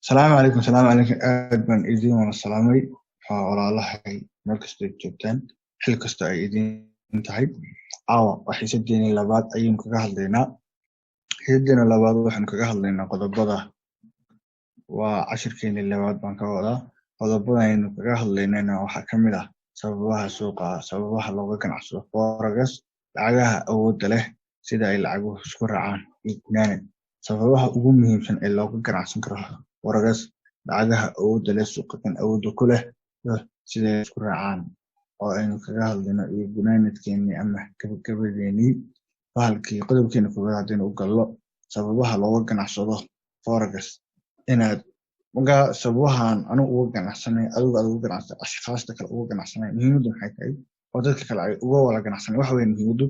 السلام عليكم أدمن إيدين والسلامي ولا الله هاي مركز جبتان حل كستا إيدين تحيد waxay saddeeni labaad ayaynu kaga hadlaynaa hiddina labaad waxaanu kaga hadlaynaa qodobada waa cashirkeeni labaad baan ka wadaa qodobada aynu kaga hadlaynayna waxaa ka mid ah sababaha suuqa sababaha looga ganacsado forex lacagaha awoodda leh sida ay lacaguhu isku raacaan iyo gunaanad sababaha ugu muhiimsan ee looga ganacsan karo forex lacagaha awoodda leh suuqa kan awoodda ku leh sida ay isku raacaan oo aynu kaga hadlayno iyo gunaanadkeennii ama gabagabadeennii bahalkii qodobkeena koowaad haddaynu u gallo sababaha looga ganacsado forex inaad marka sababahan anigu uga ganacsanay adigu aad uga ganacsatay ashkhaaста kale uga ganacsanay muhiimaddu maxay tahay oo dadka kale ay uga wada ganacsanay waxa weeye muhiimaddu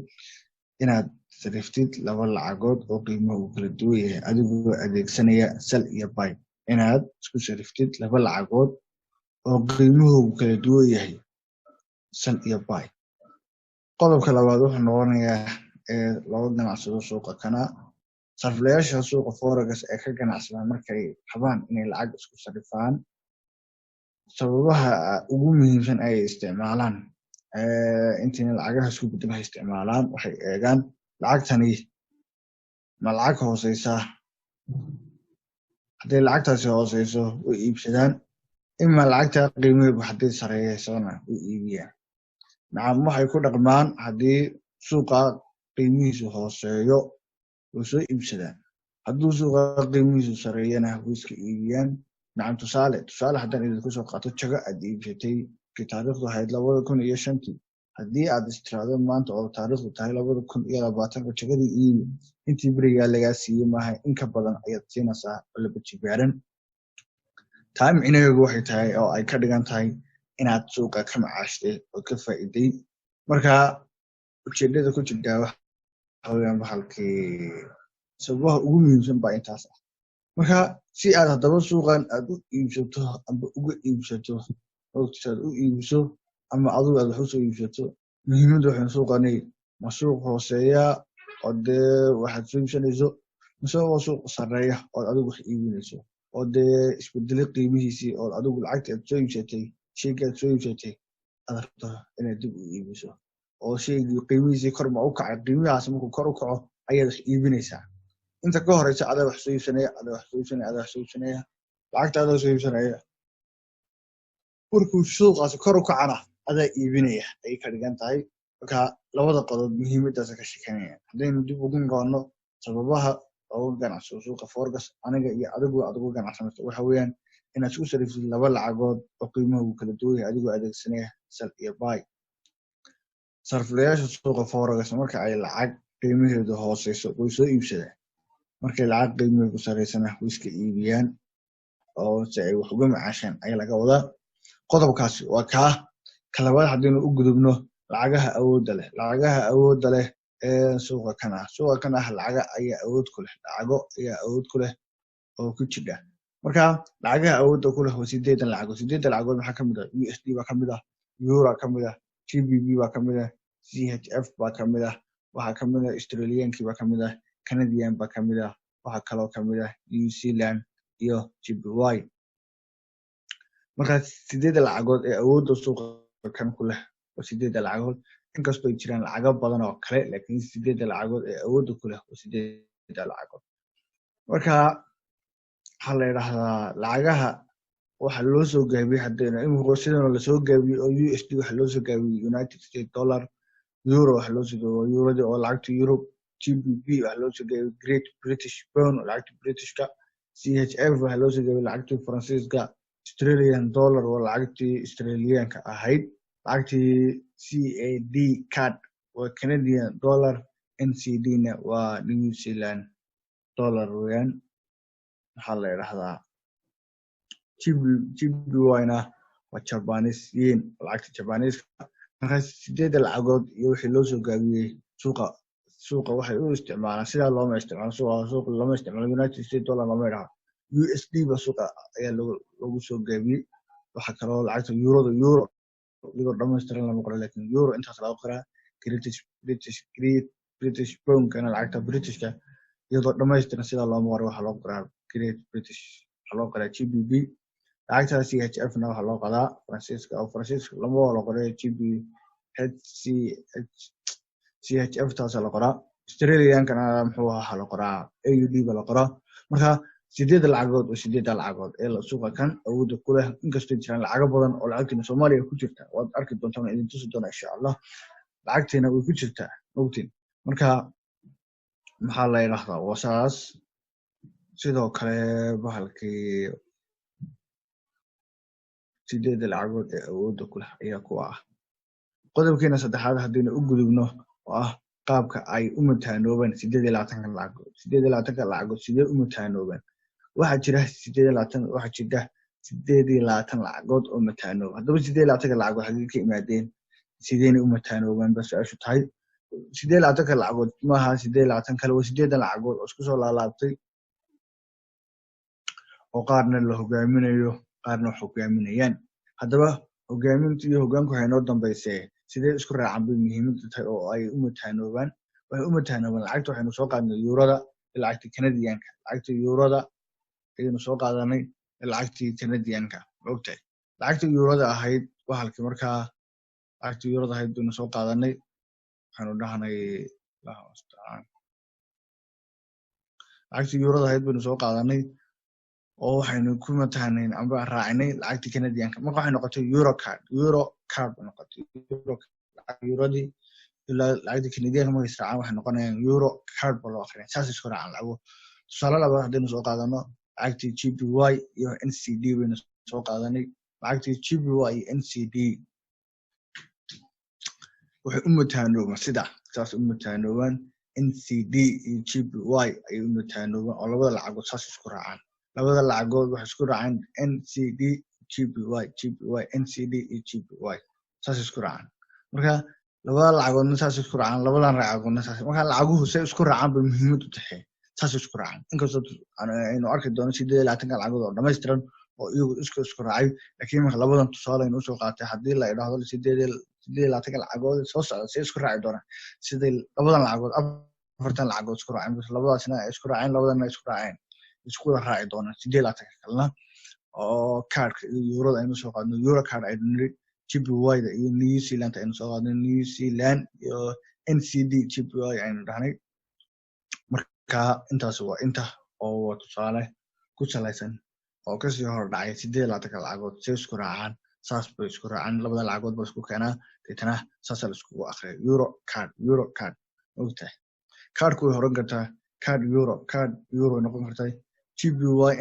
inaad sariftid laba lacagood oo qiimuhu uu kala duwan yahay adigoo adeegsanaya sell iyo buy inaad isku sariftid laba lacagood oo qiimuhu uu kala duwan yahay sell iyo buy qodobka labaad wuxuu noqonayaa ee looga ganacsado suuqa kana sariflayaasha suuqa forex ee ka ganacsadaan markay rabaan inay lacag isku sarifaan sababaha ugu muhiimsan ay isticmaalaan intii lacagaha isku bedelaha isticmaalaan waxay eegaan lacagtani ma lacag hooseysa hadday lacagtaasi hooseyso way iibsadaan ima lacagta qiimaheedu hadday sareeyeysona way iibiyaan nacam waxay ku dhaqmaan haddii suuqa qiimihiisu hooseeyo way soo iibsadaan hadduu suuqa qiimihiisu sareeyana way iska iibiyaan nacam tusaale haddaan idinku soo qaato jago aad iibsatay kii taariikhdu ahayd 2005 haddii aad istiraado maanta oo taariikhdu tahay 2020 jagadii iibi intii berigaa lagaa siiyey maaha in ka badan ayaad siinaysaa oo laba jibaaran taa micnaheedu waxay tahay oo ay ka dhigan tahay inaad suuqa ka macaashtay oo ka faa'iiday marka ujeedada ku jirta waxa weeyaan bahalkii sababaha ugu muhiimsan baa intaas ah marka si aad haddaba suuqan aad u iibsato amba uga iibsato waqtigaad u iibso ama adigu aad wax usoo iibsato muhiimaddu waxay suuqani ma suuq hooseeya oo dee waxaad soo iibsanayso mise waa suuq sareeya oo adigu wax iibinayso oo dee isbedeli qiimihiisii oo adigu lacagta aad soo iibsatay shayga aad soo iibsatay aad rabto inaad dib u iibiso oo shaygii qiimihiisii kor ma u kacay qiimihaas markuu kor u kaco ayaad wax iibinaysaa inta ka horeysa adaa wax soo iibsanaya lacagta adaa soo iibsanaya markuu suuqaasi kor u kacana adaa iibinaya ayay ka dhigan tahay marka labada qodob muhiimadaas ka sheekanaya haddaynu dib ugu noqono sababaha looga ganacsado suuqa forex aniga iyo adigu aad uga ganacsanayso waxa weeyaan inaad isku sariftid laba lacagood oo qiimuhu kala duwan yahay adigoo adeegsanaya sell iyo buy sariflayaasha suuqa forex marka ay lacag qiimaheedu hooseyso way soo iibsadaan markay lacag qiimaheedu sareysana way iska iibiyaan oo si ay wax uga macaashaan ayaa laga wadaa qodobkaasi waa ka labaad haddaynu u gudubno lacagaha awoodda leh ee suuqa kan ah lacago ayaa awood ku leh oo ku jira marka lacagaha awoodda ku leh waa 8 lacagood maxaa kamid ah USD baa kamid ah euro ka mid ah GBP baa kamid ah CHF baa kamid ah waxaa kamid ah Australian-kii baa kamid ah Canadian baa kamid ah waxaa kaloo kamid ah New Zealand iyo JPY marka 8 lacagood ee awoodda suuqa kan ku leh waa 8 lacagood inkastoo ay jiraan lacago badan oo kale laakiin 8 lacagood ee awoodda ku leh waa 8 lacagood marka waxaa la yidhaahdaa lacagaha waxa loo soo gaabiyey haddayna imika sidana lasoo gaabiyey oo USD waxa loo soo gaabiyey United States dollar euro waxa loo soo gaabiyey eurada oo lacagta Europe GBP waxa loo soo gaabiyey Great British Pound lacagta Britishka CHF waxa loo soo gaabiyey lacagta Faransiiska Australian dollar waa lacagtii Australian-ka ahayd lacagtii CAD card waa Canadian dollar NCD na waa New Zealand dollar weeyaan waxaa la yidhaahdaa GBY na waa Japanese yen lacagta Japanese-ka marka 8 lacagood iyo wixii loo soo gaabiyey suuqa waxay u isticmaalaan sidaa looma isticmaalo suuqa looma isticmaalo United States dollar lama yidhaahdo USD ba suuqa ayaa lagu soo gaabiyey waxaa kaloo lacagta euro dhammaystiran lama qoro laakiin euro intaas laga qoraa British Pound kana lacagta Britishka iyadoo dhammaystiran sidaa looma qoro waxaa loo qoraa Great British waxaa loo qoraa GBP lacagta CHF na waxaa loo qoraa Faransiiska lama wada qoray CHF taas la qoraa Australian-kana muxuu ahaa la qoraa AUD ba la qoraa marka 8 lacagood oo 8 lacagood ee suuqa kan awoodda ku leh inkastoo jiraan lacago badan oo lacagtina Soomaaliya ku jirta waad arki doontaan idin tusi doona insha Allah lacagtina way ku jirtaa ogtiin marka maxaa la yiraahdaa wasaas sidoo kale bahalkii 8 lacagood ee awoodda ku leh ayaa ku ah qodobkeena saddexaad hadaynu u gudubno oo ah qaabka ay u mataanoobaan 8 lacagood sidee u mataanoobaan waxaa jira 8 lacagood oo mataanoob haddaba 8 lacagood hadii ka imaadeen sideen u mataanoobaan bas su'aashu tahay 8 lacagood maaha 8 kale waa 8 lacagood oo isku soo laalaabtay oo qaarna la hogaaminayo qaarna wax hogaaminayaan haddaba hogaaminta iyo hogaanku waxay noo dambeysay sidee isku raacaan bay muhiimadu tahay oo ay u mataanoobaan waxay u mataanoobaan lacagta waxaynu soo qaadnay yuurada lacagta Canadian-ka lacagta yuurada ayaynu soo qaadanay lacagtii Canadian-ka ogtahay lacagta yuurada ahayd bahalkii markaa lacagta yuurada ahayd baynu soo qaadanay waxaanu dhahnay lacagta yuurada ahayd baynu soo qaadanay oo waxaynu ku mataanayn amba raacinay lacagta Canadian-ka marka waxay noqotay euro card noqotay yuuradii ilaa lacagta Canadian-ka markay israacaan waxay noqonayaan euro card ba loo akhriyaa saas isku raacaan lacago tusaale labaad haddaynu soo qaadano lacagtii GBY iyo NCD baynu soo qaadanay lacagtii GBY iyo NCD waxay u mataanoobaan saas u mataanoobaan NCD iyo GBY ay u mataanoobaan oo labada lacagood saas isku raacaan labada lacagood waxay isku raacaan NCD GBY NCD iyo GBY saas isku raacaan marka labada lacagoodna saas isku raacaan labadan lacagoodna saas marka lacaguhu say isku raacaan bay muhiimad u tahay saas isku raacaan inkastoo aynu arki doono 8 lacagood oo dhameystiran oo iyagu isku raacay laakiin marka labadan tusaale aynu soo qaatay haddii la yiraahdo 8 lacagood soo socda say isku raaci doonaan sidii labadan lacagood 4 lacagood isku raaceen labadaasna isku raaceen labadana isku raaceen isku raaci doonaan 8 kalena oo cardka iyo yuurada aynu soo qaadno euro card aynu niri GBY-da iyo New Zealand aynu soo qaadnay New Zealand iyo NCD GBY aynu dhahnay marka intaas waa inta oo tusaale ku salaysan oo ka sii hor dhacay 8 lacagood say isku raacaan saas bay isku raacaan labada lacagood ba isku keenaa deetana saas la isku akhriyo euro card ogtahay cardku way horan kartaa card euro noqon kartaa GBY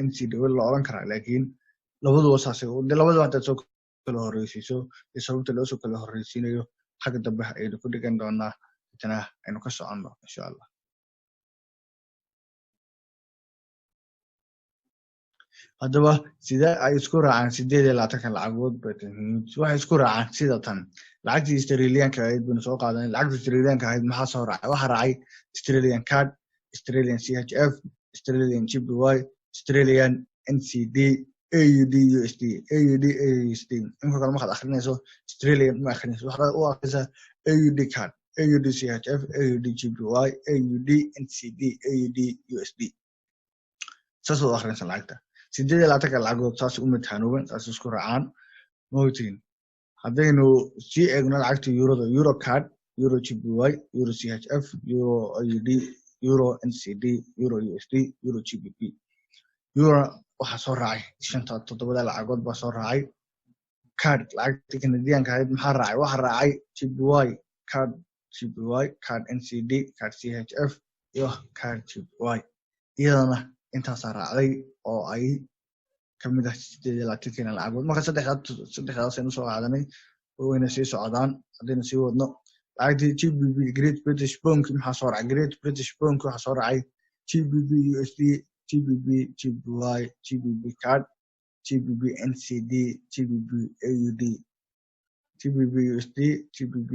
NCD wala la oran karaa laakiin labaduba saasay labaduba hadda soo kala horeysiiso sababta loo soo kala horeysiinayo xagga dambe ayaynu ku dhigan doonaa deetana aynu ka soconno insha Allah haddaba sidee ay isku raacaan 8 lacagood waxay isku raacaan sida tan lacagtii Australian-ka ahayd baynu soo qaadanay lacagtii Australian-ka ahayd maxaa soo raacay waxa raacay Australian card Australian CHF Australian GBY Australian NCD AUD USD inta kale waxaad akhrinayso Australian ma akhrinayso waxaad u akhrinaysaa AUD card AUD CHF AUD GBY AUD NCD AUD USD saas oo akhrinaysa lacagta 8 lacagood saas u mataanoobaan saas isku raacaan mootiin haddaynu sii eegno lacagta yuurada euro card euro GBY euro CHF euro AUD euro NCD euro USD euro GBP euro waxa soo raacay 7 lacagood baa soo raacay card lacagta Canadian-ka ahayd maxaa raacay waxa raacay GBY card NCD card CHF iyo card GBY iyadana intaas raacday oo ay kamid ah 8 lacagood marka saddexdaas aynu soo qaadanay wayna sii socdaan haddaynu sii wadno lacagtii GBP Great British Pound maxaa soo raacay Great British Pound waxa soo raacay GBP USD GBP GBY GBP card GBP NCD GBP AUD GBP USD GBP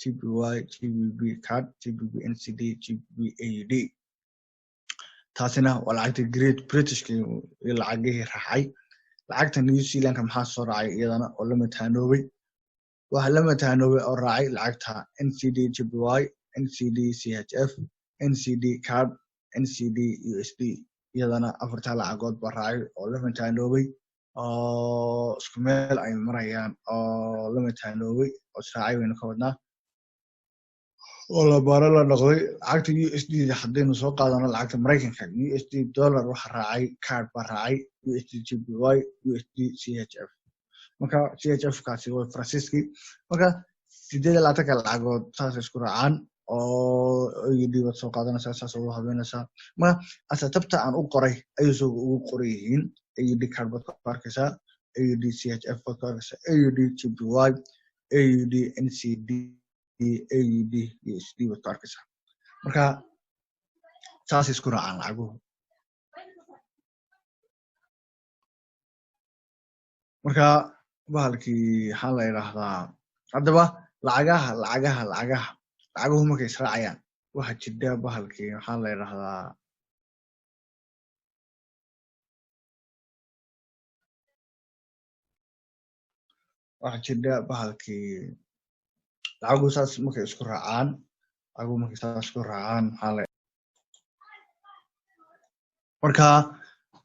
GBY GBP card GBP NCD GBP AUD taasina waa lacagta Great British-ka iyo lacagihii raacay lacagta New Zealand-ka maxaa soo raacay iyadana oo la mataanoobay waxa la mataanoobay oo raacay lacagta NCD GBY NCD CHF NCD card NCD USD iyadana afartaa lacagood baa raacay oo la mataanoobay oo isku meel ay marayaan oo la mataanoobay oo israacay waynu ka wadnaa oo la baaro la noqday lacagta USD haddaynu soo qaadano lacagta Mareykanka USD dollar waxa raacay card baa raacay USD JPY USD CHF marka CHF kaasi waa Francisci marka 8 lacagood saas isku raacaan oo USD wad soo qaadanaysaa saas ugu habeynaysaa ma asa tabta aan u qoray ayuu soo ugu qoray yihiin USD card bad ku arkaysaa USD CHF bad ku arkaysaa USD JPY USD NCD AUD USD bad ku arkaysaa marka saas isku raacaan lacaguhu marka bahalkii waxaa la yidhaahdaa haddaba lacaguhu markay israacayaan waxa jira bahalkii waxaa la yidhaahdaa waxa jira bahalkii lacaguhu saas markay isku raacaan marka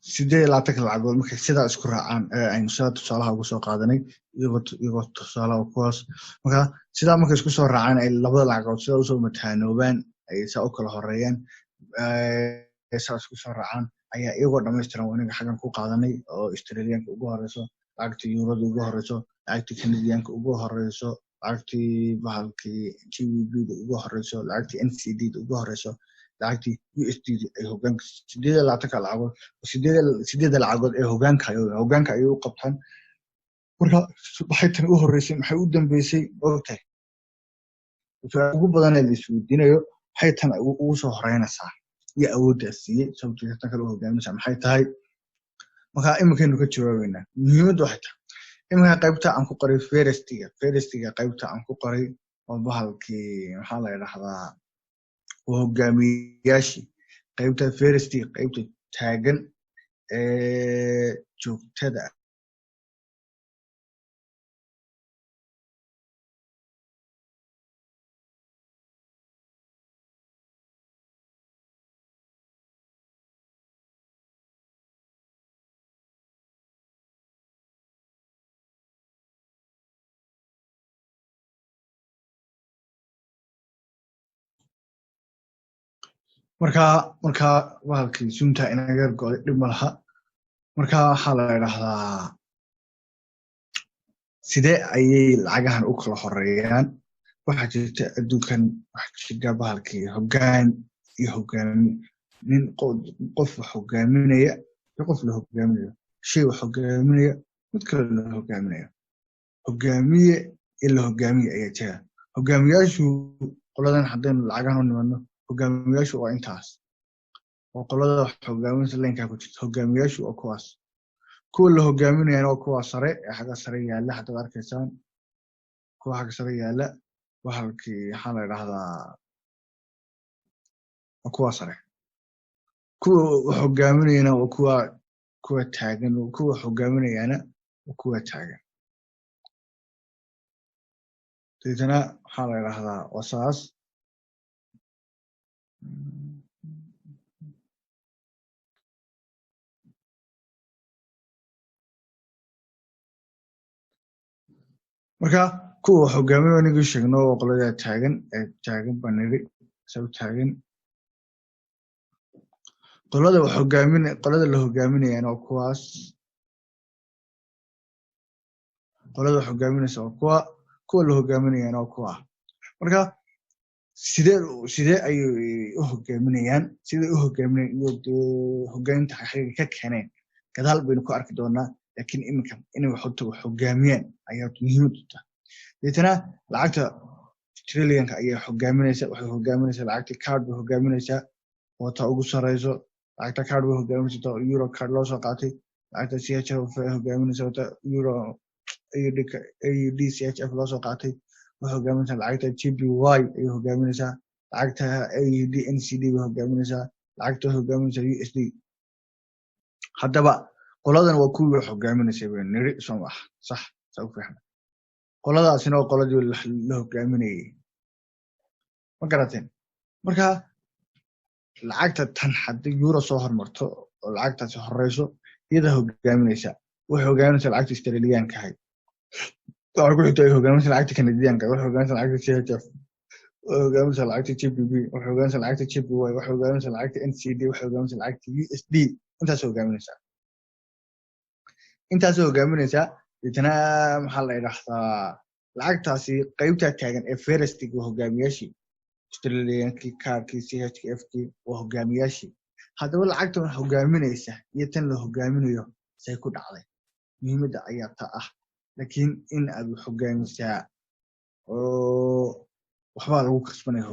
8 lacagood markay sidaa isku raacaan aynu sidaa tusaalaha ugu soo qaadanay iyagoo tusaalaha kuwaas marka sidaa markay isku soo raacaan ay labada lacagood sidaa usoo mataanoobaan ay saa u kala horeeyaan saa isku soo raacaan ayaa iyagoo dhammaystiran waniga xaggan ku qaadanay oo Australianka ugu horeyso lacagta Eurada ugu horeyso lacagta Canadianka ugu horeyso lacagtii bahalkii GBP ugu horeyso lacagtii NCD ugu horeyso lacagtii USD ay hoggaanka 8 lacagood 8 lacagood ee hoggaanka ay u qabtaan marka waxay tan u horeysay maxay u dambeysay ogtahay ugu badan ee la isweydiinayo waxay tan ugu soo horeynaysaa iyo awooddaas siiyey sababtoo tan kale u hogaaminaysaa maxay tahay marka iminkeenu ka jawaabeynaa muhiimaddu waxay tahay iminka qaybta aan ku qoray Ferestiga qaybta aan ku qoray oo bahalkii waxaa la yidhaahdaa hogaamiyayaashii qaybta Ferestiga qaybta taagan joogtada marka bahalkii sunta inaga go'ay dhib ma laha marka waxaa la yidhaahdaa sidee ayay lacagahan u kala horeeyaan waxaa jirta adduunkan waxa jira bahalkii hoggaan iyo hogaami nin qof wax hogaaminaya iyo qof la hogaaminayo shay wax hogaaminaya mid kale la hogaaminayo hogaamiye iyo la hogaamiye ayaa jira hogaamiyaashu qoladan haddaynu lacagahan u nimadno hogaamiyaashu waa intaas oo qolada wax hogaaminaysa leenka ku jirta hogaamiyaashu waa kuwaas kuwa la hogaaminayana waa kuwa sare ee xagga sare yaalla hadda arkaysaan kuwa xagga sare yaalla bahalkii waxaa la yidhaahdaa waa kuwa sare kuwa wax hogaaminayana waa kuwa taagan kuwa hogaaminayana waa kuwa taagan deetana waxaa la yidhaahdaa waa saas marka kuwa hogaaminaya ninkii sheegno oo qolada taagan baniri soo taagan qolada la hogaaminayana waa kuwaas qolada hogaaminaysa waa kuwa la hogaaminayana waa kuwa marka sidee ayay u hogaaminayaan sidee u hogaaminayaan iyo hogaaminta xaqiiqi ka keeneen gadaal baynu ku arki doonaa laakiin iminka inay wax hogaamiyaan ayaa muhiimad u tahay deetana lacagta Australianka ayaa hogaaminaysa waxay hogaaminaysaa lacagta card bay hogaaminaysaa oo ta ugu sareyso lacagta card bay hogaaminaysaa euro card loo soo qaatay lacagta CHF bay hogaaminaysaa ta euro AUD CHF loo soo qaatay waxay hogaaminaysaa lacagta JPY ay hogaaminaysaa lacagta AUD NCD bay hogaaminaysaa lacagta hogaaminaysaa USD haddaba qoladan waa kuwii wax hogaaminaysay bay niri soo ah sax soo fahmay qoladaasina waa qoladii la hogaaminayay ma garateen marka lacagta tan haddii euro soo hormarto oo lacagtaasi horeyso iyada hogaaminaysa waxay hogaaminaysaa lacagta Australian-ka ahayd waxay ku xigtay hogaaminaysaa lacagta Canadian-ka waxay hogaaminaysaa lacagta CHF waxay hogaaminaysaa lacagta GBP waxay hogaaminaysaa lacagta JPY waxay hogaaminaysaa lacagta NCD waxay hogaaminaysaa lacagta USD intaas hogaaminaysaa itana maxaa la yiraahdaa lacagtaasi qaybta taagan ee first-ga hogaamiyaashii Australian-kii kaarkii CHF-kii waa hogaamiyaashii haddaba lacagtan hogaaminaysa iyo tan la hogaaminayo say ku dhacday muhiimadda ayaa taa ah laakiin in aad hogaamisaa oo waxbaa lagu kasbanaya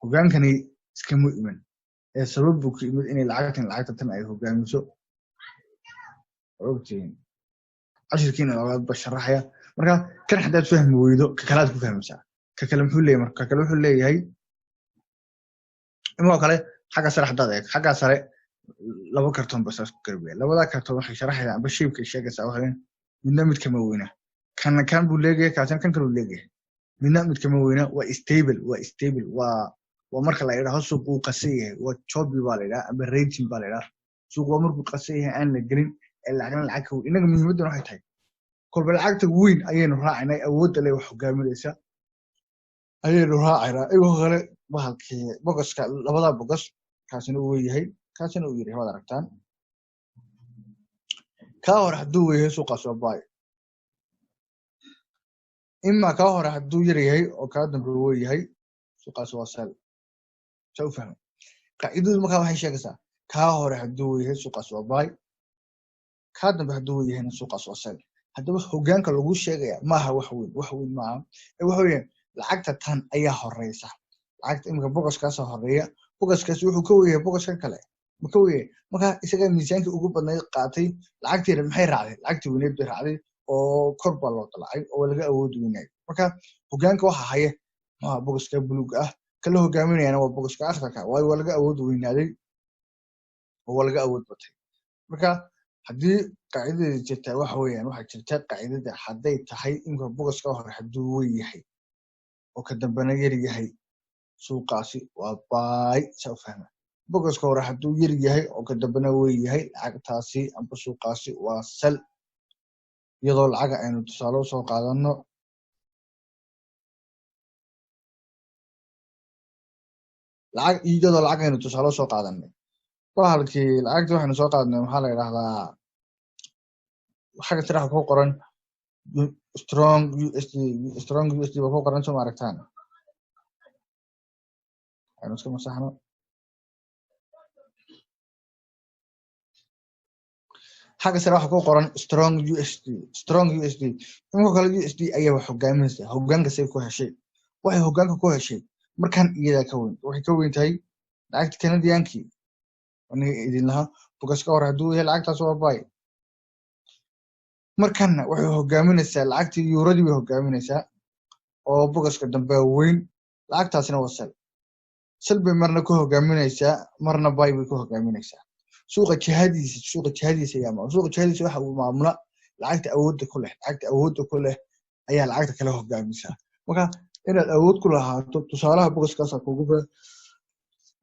hogaankani iskama iman ee sabab buu ku yimid inay lacagta tan ay hogaamiso ogtiin cashirkiina labaad ba sharaxaya marka kan haddaad fahmi weydo ka kalaad ku fahmaysaa ka kale muxuu leeyahay marka kale wuxuu leeyahay inuu kale xagga sare haddaad eeg xagga sare laba kartoon bas isku garbiya labada kartoon waxay sharaxayaan amba shape-ka sheegaysaa waxay midna mid kama weyna kan buu leeyahay kan kale uu leeyahay midna mid kama weyna waa stable waa marka la yiraahdo suuq uu qasayay waa choppy baa la yiraahdaa amba rating baa la yiraahdaa suuq waa markuu qasayay aan la gelin lacag inaga muhiimadda waxay tahay kolba lacagta weyn ayaynu raacinay awoodda leh wax hogaaminaysa ayaynu raacinaa iyagu kale bahalkii bogoska labada bogos kaasina uu yahay kaasina uu yahay wada aragtaan ka hor hadduu yahay suuqaas waa buy ima ka hor hadduu yar yahay oo ka dambe uu yahay suuqaas waa sell soo fahmo qaacidadu markaa waxay sheegaysaa ka hor hadduu yahay suuqaas waa buy ka dambe hadduu yahay suuqaas waa sell haddaba hogaanka lagu sheegaya maaha wax weyn maaha waxa weeyaan lacagta tan ayaa horeysa lacagta imika bogoskaas horeeya bogoskaas wuxuu ka weeyay bogoska kale marka weeyay marka isaga miisaanka ugu badnayd qaatay lacagteeda maxay raacday lacagtii weyneed bay raacday oo kor baa loo dalacay oo laga awood weynay marka hogaanka waxa haya bogoska buluug ah kala hogaaminayana waa bogoska akhtarka waa laga awood weynaaday oo laga awood batay marka haddii qaacidada jirta waxa weeyaan waxa jirta qaacidada hadday tahay in bogoska hore hadduu weyn yahay oo ka dambana yar yahay suuqaasi waa buy soo fahma bogoska hore hadduu yar yahay oo ka dambana weyn yahay lacagtaasi amba suuqaasi waa sell iyadoo lacag aynu tusaale soo qaadano lacag aynu tusaale soo qaadanay bahalkii lacagta waxaynu soo qaadanay maxaa la yiraahdaa xagga tiraha ku qoran strong USD ba ku qoran soo aragtaan aynu iska masaxno xagga sare waxa ku qoran strong USD inuu kale USD ayaa wax hogaaminaysa hogaanka say ku heshay waxay hogaanka ku heshay markan iyada ka weyn waxay ka weyn tahay lacagta Canadian-kii aniga idin laha bogoska hore hadduu yahay lacagtaas waa buy markana waxay hogaaminaysaa lacagtii eurodii way hogaaminaysaa oo bogoska dambe weyn lacagtaasina waa sell bay marna ku hogaaminaysaa marna buy bay ku hogaaminaysaa suuqa jihadiisa waxa uu maamula lacagta awoodda ku leh ayaa lacagta kala hogaamisa marka inaad awood ku lahaato tusaalaha bogoskaas kugu baa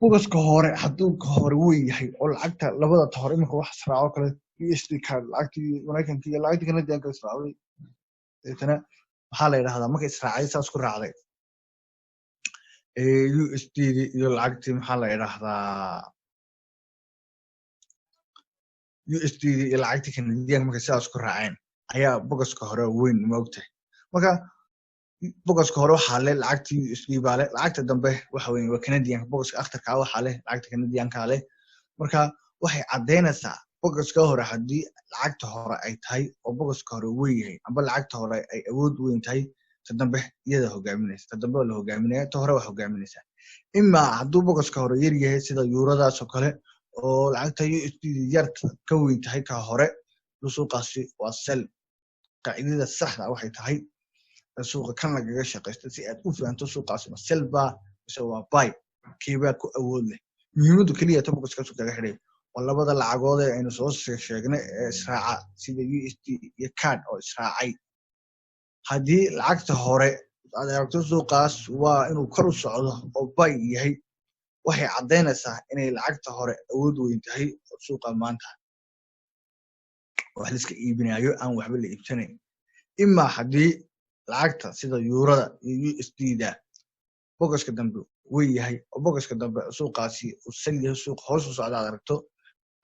bogoska hore hadduu ka hore weyn yahay oo lacagta labada tahor imika wax israaco kale USD card lacagtii Mareykanka iyo lacagtii Canadian-ka israacay etana waxaa la yiraahdaa markay israacay saas ku raacday USD iyo lacagtii maxaa la yiraahdaa USD iyo lacagtii Canadian markay saas ku raaceen ayaa bogoska hore weyn ma ogtahay marka bogoska hore waxa leh lacagtii USD baa leh lacagta dambe waxa weyn waa Canadian bogoska akhtarka waxa leh lacagta Canadian-ka leh marka waxay cadeynaysaa bogoska hore haddii lacagta hore ay tahay oo bogoska hore weyn yahay amba lacagta hore ay awood weyn tahay ta dambe iyada hogaaminaysa ta dambe la hogaaminaya ta hore wax hogaaminaysa ima hadduu bogoska hore yar yahay sida euradaas oo kale oo lacagta USD yar ka weyn tahay ka hore suuqaasi waa sell qaacidada saxda waxay tahay suuqa kan lagaga shaqeysto si aad u fahanto suuqaasi ma sell ba mise waa buy kiiba ku awood leh muhiimadu kaliya ta bogoska soo kaga xidhay labada lacagood ee aynu soo sheegnay ee israaca sida USD iyo CAD oo israacay haddii lacagta hore aad aragto suuqaas waa inuu kor u socdo oo buy yahay waxay caddaynaysaa inay lacagta hore awood weyn tahay oo suuqa maanta wax la iska iibinayo aan waxba la iibsanayn imaa haddii lacagta sida yuurada iyo USD-da bogoska dambe way yahay oo bogoska dambe suuqaasi uu sal yahay suuq hoos u socda aad aragto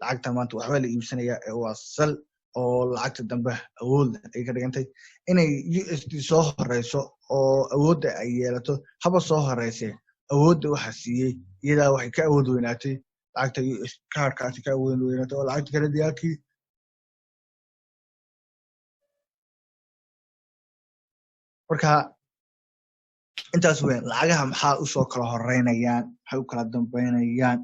lacagta maanta waxba la iibsanaya ee waa sal oo lacagta dambe awood ay ka dhigantay inay USD soo horeyso oo awoodda ay yeelato haba soo horeyse awoodda waxa siiyey iyadaa waxay ka awood weynaatay lacagta US kaarkaasi ka awood weynaatay oo lacagta kala diyaalkii marka intaas weyn lacagaha maxaa u soo kala horeynayaan maxay u kala dambeynayaan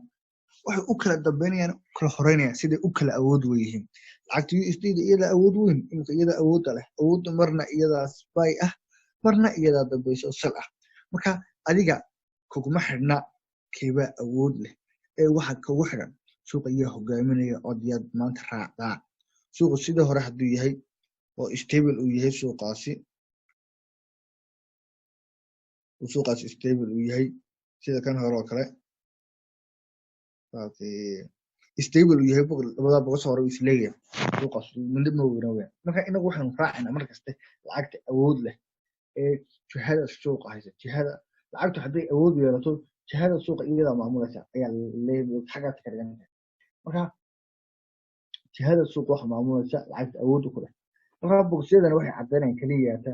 waxay u kala dambeynayaan u kala horeynayaan siday u kala awood weyihiin lacagta USD-da iyada awood weyn imika iyada awoodda leh awoodda marna iyadaas bay ah marna iyadaa dambeyso sal ah marka adiga kuguma xidhna keeba awood leh ee waxa kugu xidhan suuqa ayaa hogaaminaya oo diyaad maanta raacdaa suuqa sidii hore hadduu yahay oo stable uu yahay suuqaasi stable uu yahay sida kan hore oo kale stable uu yahay labada boqos hore uu isleeyahay suuqaas midna ma weynaa marka inagu waxaanu raacaynaa mar kaste lacagta awood leh ee jihada suuqa haysa jihada lacagtu hadday awood yeelato jihada suuqa iyada maamulaysa ayaa leeyahay xagaas ka dhigan marka jihada suuqa waxa maamulaysa lacagta awoodda ku leh marka boqosyadana waxay caddaynayaan kaliyaata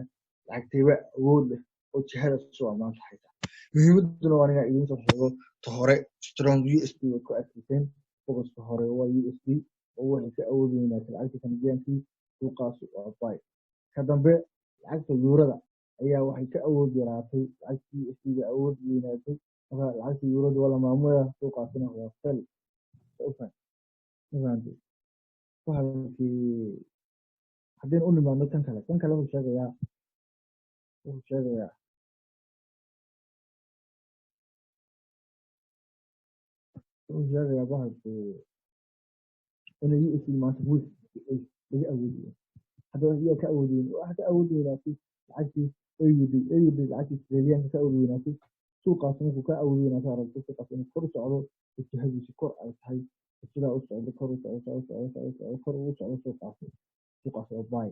lacagtayba awood leh oo jihada suuqa maanta haysa muhiimaduna waa inaa idin soo sheego ta hore strong USD way ku adkayseen boqoska hore waa USD oo waxay ka awood weynaatay lacagta kanadiyaankii suuqaasi waa buy ka dambe lacagta yuurada ayaa waxay ka awood yaraatay lacagta USD-da awood weynaatay marka lacagta yuurada waa la maamulaya suuqaasina waa sell haddaynu u nimaadno kan kale wuxuu sheegayaa bahalku inay USD maanta weyn laga awoodiyo haddaba iyaa ka awoodiyen waxa ka awood weynaatay lacagtii AUD lacagtii Australian ka awood weynaatay suuqaas markuu ka awood weynaatay aragto suuqaas inuu kor u socdo jihadiisa kor ay tahay sidaa u socdo kor u socdo suuqaas oo buy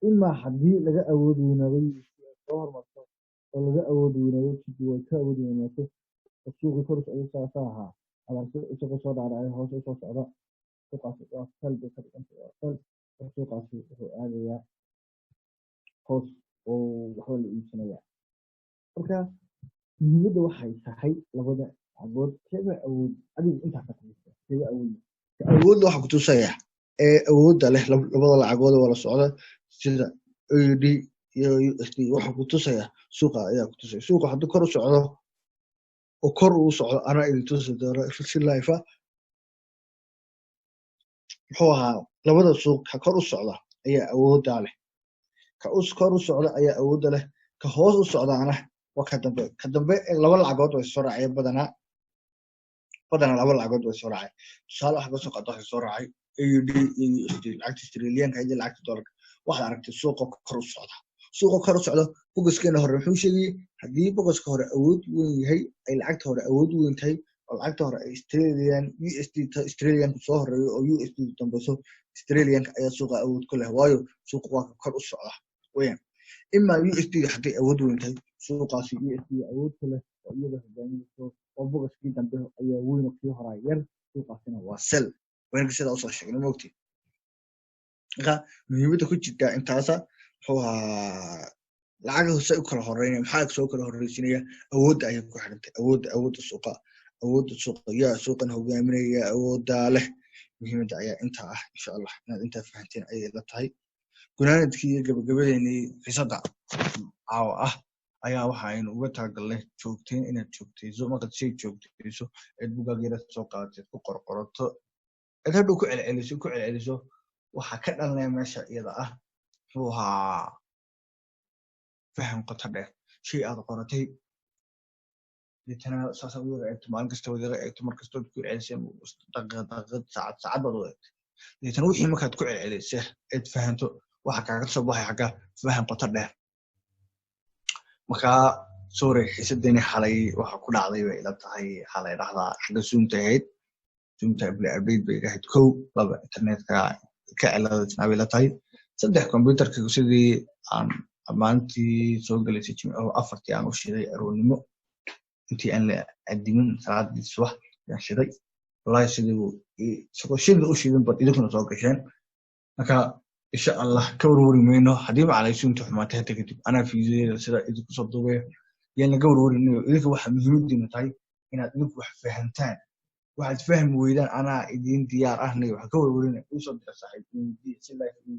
imaa haddii laga awood weynaado soo hormarto oo laga awood weynaado sidii way ka awood weynaato suuqii kor u socdo saasa ahaa abaarso isagoo soo dhacdhacay hoos u soo socda suuqaasi waa sal bay ka dhigantay waa sal suuqaasi wuxuu aadayaa hoos oo waxba la iibsanayaa marka muhiimadda waxay tahay labada cagood keeba awood adigu intaa ka tagista keeba awoodda waxa ku tusaya ee awoodda leh labada lacagood wala socda sida AUD iyo USD waxa ku tusaya suuqa ayaa ku tusaya suuqa hadduu kor u socdo oo kor uu socdo ana idin tusi doona si live muxuu ahaa labada suuq ka kor u socda ayaa awoodda leh ka kor u socda ayaa awoodda leh ka hoos u socdaana waa ka dambe laba lacagood way soo raaceen badanaa laba lacagood way soo raaceen tusaale waxa kasoo qaado waxay soo raacay AUD iyo USD lacagta Australian-ka iyo lacagta dollarka waxaad aragtay suuqa kor u socda boqoskeena hore wuxuu sheegay haddii boqoska hore awood weyn yahay ay lacagta hore awood weyn tahay oo lacagta hore ay Australian USD Australian soo horeeyo oo USD dambayso Australian ayaa suuqa awood ku leh waayo suuqa waa kor u socda weeyaan imaa USD haddii awood weyn tahay suuqaasi USD awood ku leh oo iyada hogaaminayso oo boqoskii dambe ayaa weyn oo kii hore yar suuqaasina waa sell wayna sidaa usoo sheegnay moogti marka muhiimadda ku jirta intaasa wuxuu ahaa lacagaha hoose u kala horeynaya maxaa soo kala horeysinaya awoodda ayay ku xidhantay awoodda suuqa yaa suuqan hogaaminaya awoodda leh muhiimadda ayaa intaa ah insha allah inaad intaa fahanteen ayay la tahay gunaanadkii iyo gabagabadeenii xiisadda caawa ah ayaa waxa aynu uga talagalnay joogteen inaad joogtayso markaad shay joogtayso eed bugaageeda soo qaadateed ku qorqorato eed hadhow ku celceliso waxa ka dhalanaya meesha iyada ah wuxuu ahaa faham qoto dheer shay aad qoratay deetana saasa wada eegto maalin kasta wada eegto mar kasta ku celcelisay daqiiqad saacad baad u eegtay deetana wixii markaad ku celcelisay eed fahanto waxa kaaga soo baxay xagga faham qoto dheer marka sorry xiisadani xalay waxa ku dhacday bay ila tahay xalay dhahdaa xagga Zoom-ta ahayd Zoom-ta update bay ahayd kow laba internetka ka ciladaysnaa bay ila tahay saddex computerka sidii aan maalintii soo galaysay Jimco afartii aan u shiday aroornimo intii aan la adimin salaadii subax yaan shiday wallahi sidii shida u shidan bad idinkuna soo gasheen marka insha Allah ka warwarmayno hadii ma calayso inta xumaatay hadda kadib anaa fiidiyeeda sida idinku soo duubay yaan laga warwarinayo idinka waxa muhiimadiina tahay inaad idinku wax fahantaan waxaad fahmi weydaan anaa idin diyaar ahna waxa ka warwarinay u soo dira saaxiibkii sida idin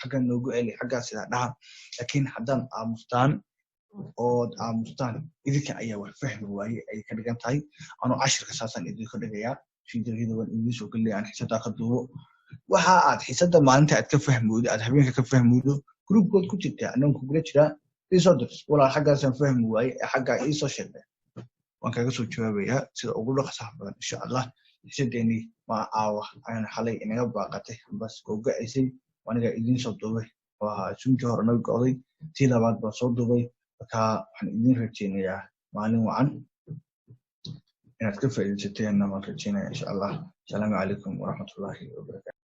xagga noogu celi xagga sida dhaha laakiin haddaan aamustaan idinka ayaa wax fahmi waaye ay ka dhigan tahay anoo cashirka saasan idinka dhigayaa fiidiyeeda waan idin soo galay aan xisaabta ka duubo waxa aad xiisada maalinta aad ka fahmoodo aad habeenka ka fahmoodo groupkood ku jirta annagu ku jira isoo dir walaal xaggaasan fahmi waaye xagga isoo sheegay waan kaga soo jawaabayaa sida ugu dhaqsaha badan insha Allah xiisadeeni ma aawa aan xalay inaga baaqatay bas go'aysay waniga idin soo duubay waa sunti hore naga go'day tii labaad baa soo duubay marka waxaan idin rajeynayaa maalin wacan inaad ka faa'iidaysateen ma rajeynayaa insha Allah salaamu calaykum wa rahmatullahi wa barakatuh